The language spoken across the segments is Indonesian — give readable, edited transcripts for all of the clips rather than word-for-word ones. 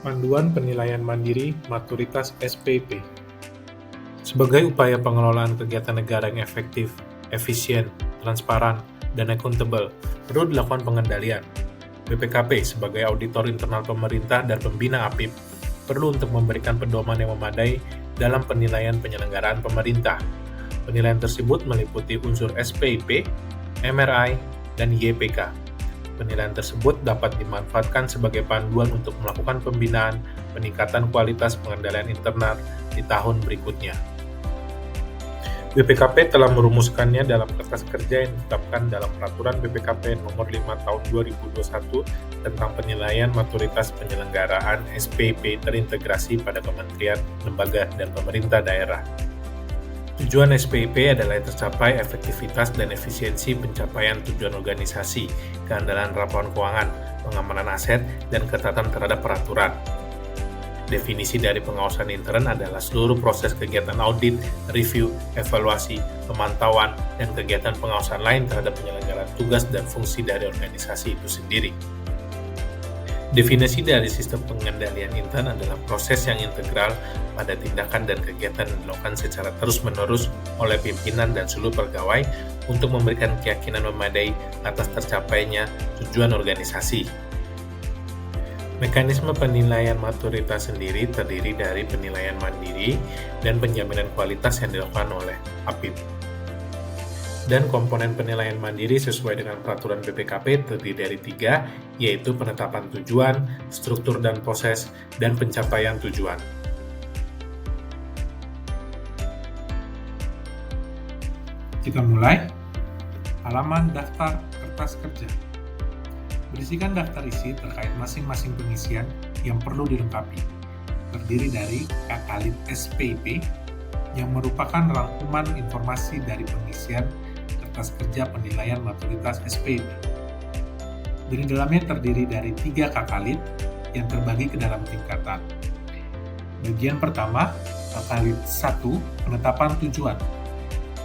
Panduan Penilaian Mandiri Maturitas SPP. Sebagai upaya pengelolaan kegiatan negara yang efektif, efisien, transparan, dan akuntabel, perlu dilakukan pengendalian. BPKP sebagai auditor internal pemerintah dan pembina APIP perlu untuk memberikan pedoman yang memadai dalam penilaian penyelenggaraan pemerintah. Penilaian tersebut meliputi unsur SPIP, MRI, dan YPK. Penilaian tersebut dapat dimanfaatkan sebagai panduan untuk melakukan pembinaan peningkatan kualitas pengendalian internal di tahun berikutnya. BPKP telah merumuskannya dalam kertas kerja yang ditetapkan dalam Peraturan BPKP Nomor 5 Tahun 2021 tentang penilaian maturitas penyelenggaraan SPP terintegrasi pada kementerian, lembaga, dan pemerintah daerah. Tujuan SPIP adalah tercapai efektivitas dan efisiensi pencapaian tujuan organisasi, keandalan laporan keuangan, pengamanan aset, dan ketatan terhadap peraturan. Definisi dari pengawasan intern adalah seluruh proses kegiatan audit, review, evaluasi, pemantauan, dan kegiatan pengawasan lain terhadap penyelenggaraan tugas dan fungsi dari organisasi itu sendiri. Definisi dari sistem pengendalian intern adalah proses yang integral pada tindakan dan kegiatan yang dilakukan secara terus-menerus oleh pimpinan dan seluruh pegawai untuk memberikan keyakinan memadai atas tercapainya tujuan organisasi. Mekanisme penilaian maturitas sendiri terdiri dari penilaian mandiri dan penjaminan kualitas yang dilakukan oleh APIP. Dan komponen penilaian mandiri sesuai dengan peraturan BPKP terdiri dari 3, yaitu penetapan tujuan, struktur dan proses, dan pencapaian tujuan. Kita mulai. Halaman daftar kertas kerja. Berisikan daftar isi terkait masing-masing pengisian yang perlu dilengkapi. Terdiri dari Kakalit SPP yang merupakan rangkuman informasi dari pengisian kertas kerja penilaian maturitas SPP. Di dalamnya terdiri dari 3 kakalit yang terbagi ke dalam tingkatan. Bagian pertama, kakalit 1, penetapan tujuan.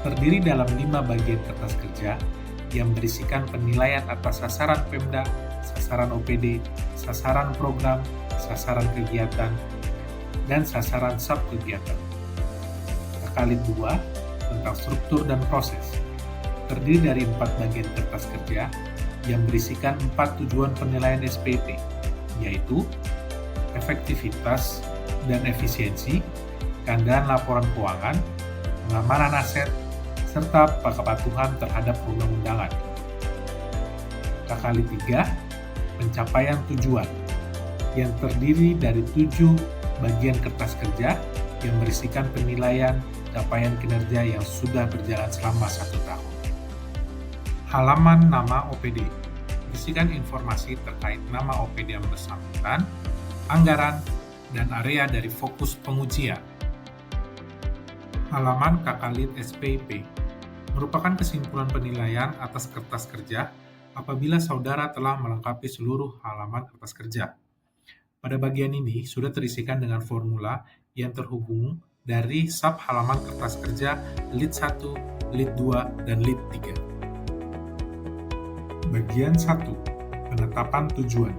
Terdiri dalam 5 bagian kertas kerja yang berisikan penilaian atas sasaran Pemda, sasaran OPD, sasaran program, sasaran kegiatan, dan sasaran sub-kegiatan. Kakalit 2, tentang struktur dan proses. Terdiri dari 4 bagian kertas kerja yang berisikan 4 tujuan penilaian SPP, yaitu efektivitas dan efisiensi, keandalan laporan keuangan, pengamanan aset, serta kepatuhan terhadap perundang-undangan. Kakalit 3, pencapaian tujuan, yang terdiri dari 7 bagian kertas kerja yang berisikan penilaian capaian kinerja yang sudah berjalan selama 1 tahun. Halaman nama OPD. Berisikan informasi terkait nama OPD yang bersangkutan, anggaran, dan area dari fokus pengujian. Halaman Kakalit SPP merupakan kesimpulan penilaian atas kertas kerja apabila saudara telah melengkapi seluruh halaman kertas kerja. Pada bagian ini sudah terisikan dengan formula yang terhubung dari sub halaman kertas kerja Lid 1, Lid 2, dan Lid 3. Bagian 1. Penetapan tujuan.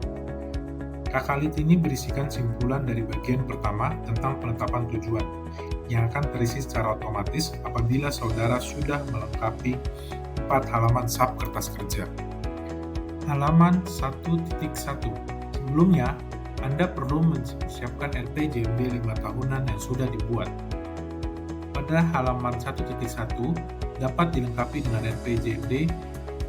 Kakalit ini berisikan simpulan dari bagian pertama tentang penetapan tujuan, yang akan terisi secara otomatis apabila saudara sudah melengkapi 4 halaman sub kertas kerja. Halaman 1.1. Sebelumnya, Anda perlu mempersiapkan RPJMD 5 tahunan yang sudah dibuat. Pada halaman 1.1 dapat dilengkapi dengan RPJMD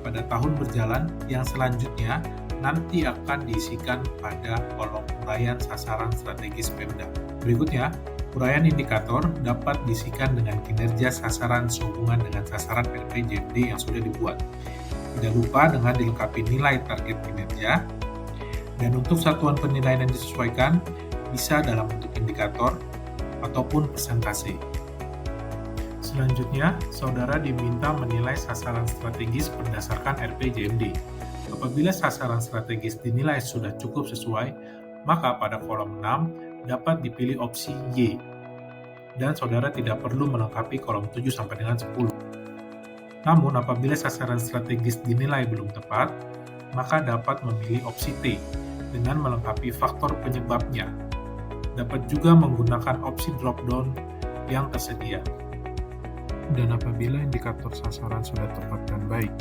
pada tahun berjalan yang selanjutnya nanti akan diisikan pada kolom uraian sasaran strategis Pemda. Berikutnya, uraian indikator dapat diisikan dengan kinerja sasaran sehubungan dengan sasaran RPJMD yang sudah dibuat. Tidak lupa dengan dilengkapi nilai target kinerja, dan untuk satuan penilaian yang disesuaikan bisa dalam bentuk indikator ataupun persentase. Selanjutnya, saudara diminta menilai sasaran strategis berdasarkan RPJMD. Apabila sasaran strategis dinilai sudah cukup sesuai, maka pada kolom 6 dapat dipilih opsi Y, dan saudara tidak perlu melengkapi kolom 7 sampai dengan 10. Namun, apabila sasaran strategis dinilai belum tepat, maka dapat memilih opsi T, dengan melengkapi faktor penyebabnya. Dapat juga menggunakan opsi drop-down yang tersedia. Dan apabila indikator sasaran sudah tepat dan baik,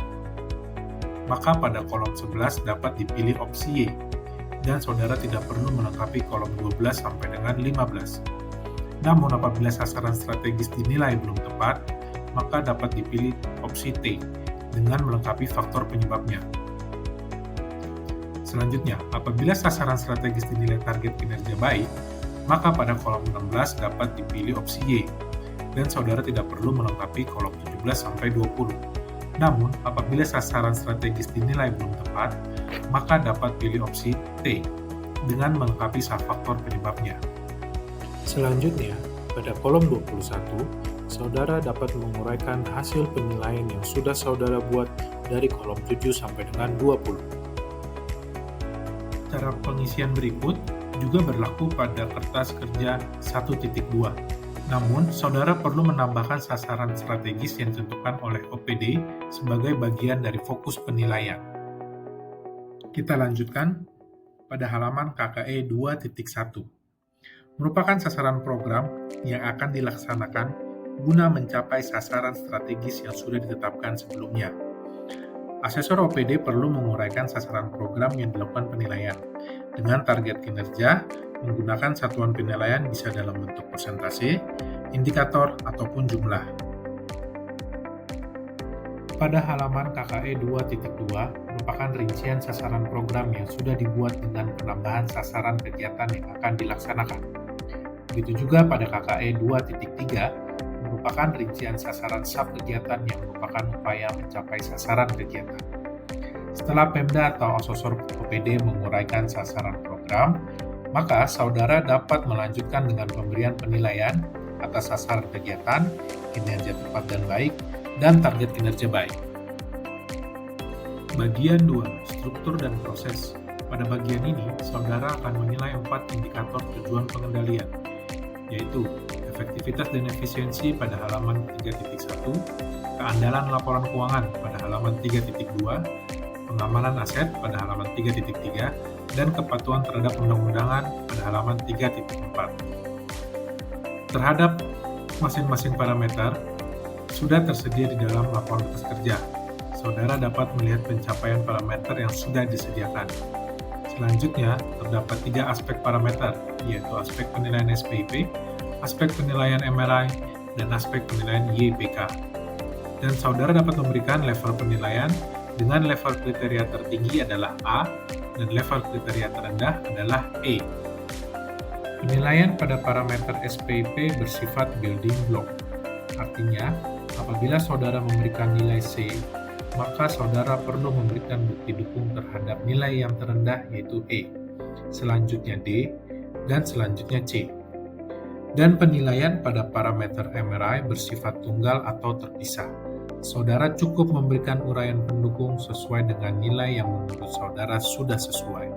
maka pada kolom 11 dapat dipilih opsi Y, dan saudara tidak perlu melengkapi kolom 12 sampai dengan 15. Namun apabila sasaran strategis dinilai belum tepat, maka dapat dipilih opsi T dengan melengkapi faktor penyebabnya. Selanjutnya, apabila sasaran strategis dinilai target kinerja baik, maka pada kolom 16 dapat dipilih opsi Y, dan saudara tidak perlu melengkapi kolom 17 sampai 20. Namun, apabila sasaran strategis dinilai belum tepat, maka dapat pilih opsi T dengan melengkapi faktor penyebabnya. Selanjutnya, pada kolom 21, saudara dapat menguraikan hasil penilaian yang sudah saudara buat dari kolom 7 sampai dengan 20. Cara pengisian berikut juga berlaku pada kertas kerja 1.2. Namun, saudara perlu menambahkan sasaran strategis yang ditentukan oleh OPD sebagai bagian dari fokus penilaian. Kita lanjutkan pada halaman KKE 2.1. Merupakan sasaran program yang akan dilaksanakan guna mencapai sasaran strategis yang sudah ditetapkan sebelumnya. Asesor OPD perlu menguraikan sasaran program yang dilakukan penilaian dengan target kinerja menggunakan satuan penilaian bisa dalam bentuk persentase, indikator, ataupun jumlah. Pada halaman KKE 2.2 merupakan rincian sasaran program yang sudah dibuat dengan penambahan sasaran kegiatan yang akan dilaksanakan. Begitu juga pada KKE 2.3 merupakan rincian sasaran sub-kegiatan yang merupakan upaya mencapai sasaran kegiatan. Setelah Pemda atau asesor OPD menguraikan sasaran program, maka saudara dapat melanjutkan dengan pemberian penilaian atas sasaran kegiatan, kinerja tepat dan baik, dan target kinerja baik. Bagian 2, struktur dan proses. Pada bagian ini, saudara akan menilai 4 indikator tujuan pengendalian, yaitu efektivitas dan efisiensi pada halaman 3.1, keandalan laporan keuangan pada halaman 3.2, pengamanan aset pada halaman 3.3, dan kepatuhan terhadap undang-undangan pada halaman 3.4. Terhadap masing-masing parameter, sudah tersedia di dalam laporan kertas kerja. Saudara dapat melihat pencapaian parameter yang sudah disediakan. Selanjutnya, terdapat 3 aspek parameter, yaitu aspek penilaian SPIP, aspek penilaian MRI, dan aspek penilaian YPK. Dan saudara dapat memberikan level penilaian dengan level kriteria tertinggi adalah A, dan level kriteria terendah adalah E. Penilaian pada parameter SPIP bersifat building block. Artinya, apabila saudara memberikan nilai C, maka saudara perlu memberikan bukti dukung terhadap nilai yang terendah yaitu E, selanjutnya D, dan selanjutnya C. Dan penilaian pada parameter MRI bersifat tunggal atau terpisah. Saudara cukup memberikan uraian pendukung sesuai dengan nilai yang menurut saudara sudah sesuai.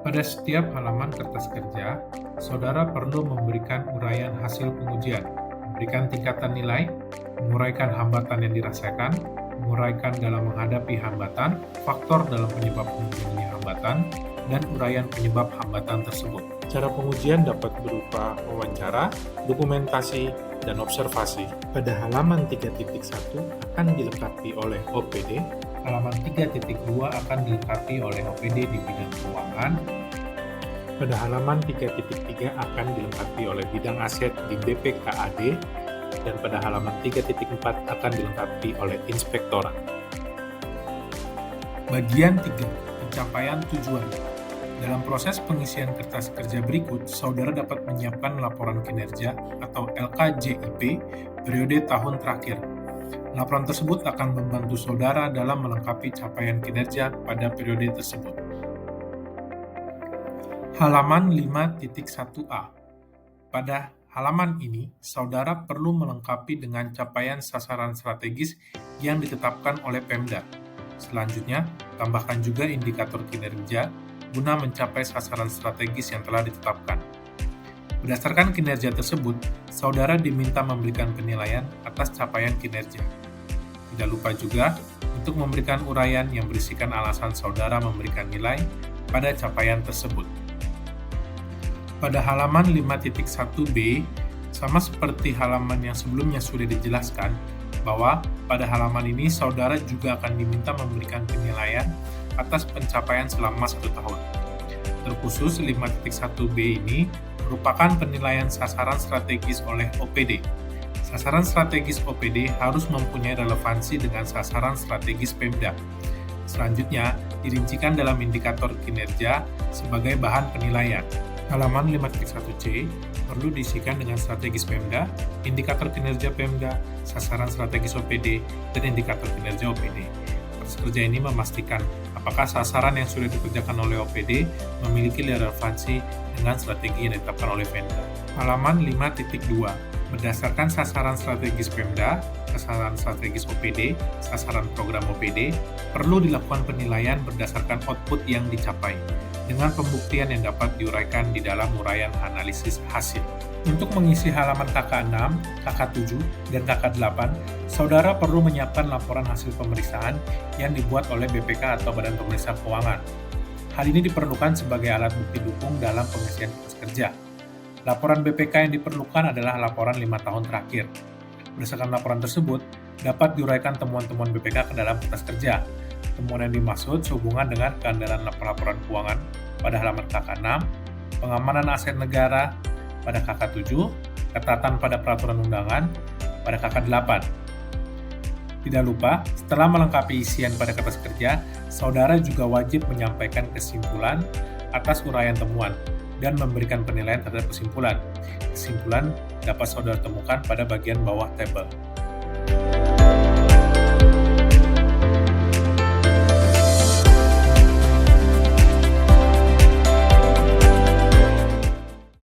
Pada setiap halaman kertas kerja, saudara perlu memberikan uraian hasil pengujian, memberikan tingkatan nilai, menguraikan hambatan yang dirasakan, menguraikan dalam menghadapi hambatan, faktor dalam penyebab munculnya hambatan, dan uraian penyebab hambatan tersebut. Cara pengujian dapat berupa wawancara, dokumentasi, dan observasi. Pada halaman 3.1 akan dilengkapi oleh OPD, halaman 3.2 akan dilengkapi oleh OPD di bidang keuangan, pada halaman 3.3 akan dilengkapi oleh bidang aset di BPKAD, dan pada halaman 3.4 akan dilengkapi oleh inspektorat. Bagian 3, pencapaian tujuan. Dalam proses pengisian kertas kerja berikut, saudara dapat menyiapkan laporan kinerja atau LKJIP periode tahun terakhir. Laporan tersebut akan membantu saudara dalam melengkapi capaian kinerja pada periode tersebut. Halaman 5.1a. Pada halaman ini, saudara perlu melengkapi dengan capaian sasaran strategis yang ditetapkan oleh Pemda. Selanjutnya, tambahkan juga indikator kinerja guna mencapai sasaran strategis yang telah ditetapkan. Berdasarkan kinerja tersebut, saudara diminta memberikan penilaian atas capaian kinerja. Tidak lupa juga untuk memberikan uraian yang berisikan alasan saudara memberikan nilai pada capaian tersebut. Pada halaman 5.1b, sama seperti halaman yang sebelumnya sudah dijelaskan, bahwa pada halaman ini saudara juga akan diminta memberikan penilaian atas pencapaian selama 1 tahun. Terkhusus 5.1b ini merupakan penilaian sasaran strategis oleh OPD. Sasaran strategis OPD harus mempunyai relevansi dengan sasaran strategis Pemda. Selanjutnya, dirincikan dalam indikator kinerja sebagai bahan penilaian. Halaman 5.1c perlu diisikan dengan strategis Pemda, indikator kinerja Pemda, sasaran strategis OPD, dan indikator kinerja OPD. Kertas kerja ini memastikan apakah sasaran yang sudah dikerjakan oleh OPD memiliki relevansi dengan strategi yang ditetapkan oleh Pemda. Halaman 5.2 berdasarkan sasaran strategis Pemda, sasaran strategis OPD, sasaran program OPD, perlu dilakukan penilaian berdasarkan output yang dicapai, dengan pembuktian yang dapat diuraikan di dalam uraian analisis hasil. Untuk mengisi halaman KK6, KK7, dan KK8, saudara perlu menyiapkan laporan hasil pemeriksaan yang dibuat oleh BPK atau Badan Pemeriksa Keuangan. Hal ini diperlukan sebagai alat bukti dukung dalam pengisian kertas kerja. Laporan BPK yang diperlukan adalah laporan 5 tahun terakhir. Berdasarkan laporan tersebut, dapat diuraikan temuan-temuan BPK ke dalam kertas kerja. Temuan yang dimaksud sehubungan dengan keandalan laporan keuangan pada halaman KK6, pengamanan aset negara pada KK7, ketatan pada peraturan undangan pada KK8. Tidak lupa, setelah melengkapi isian pada kertas kerja, saudara juga wajib menyampaikan kesimpulan atas uraian temuan dan memberikan penilaian terhadap kesimpulan. Kesimpulan dapat saudara temukan pada bagian bawah tabel.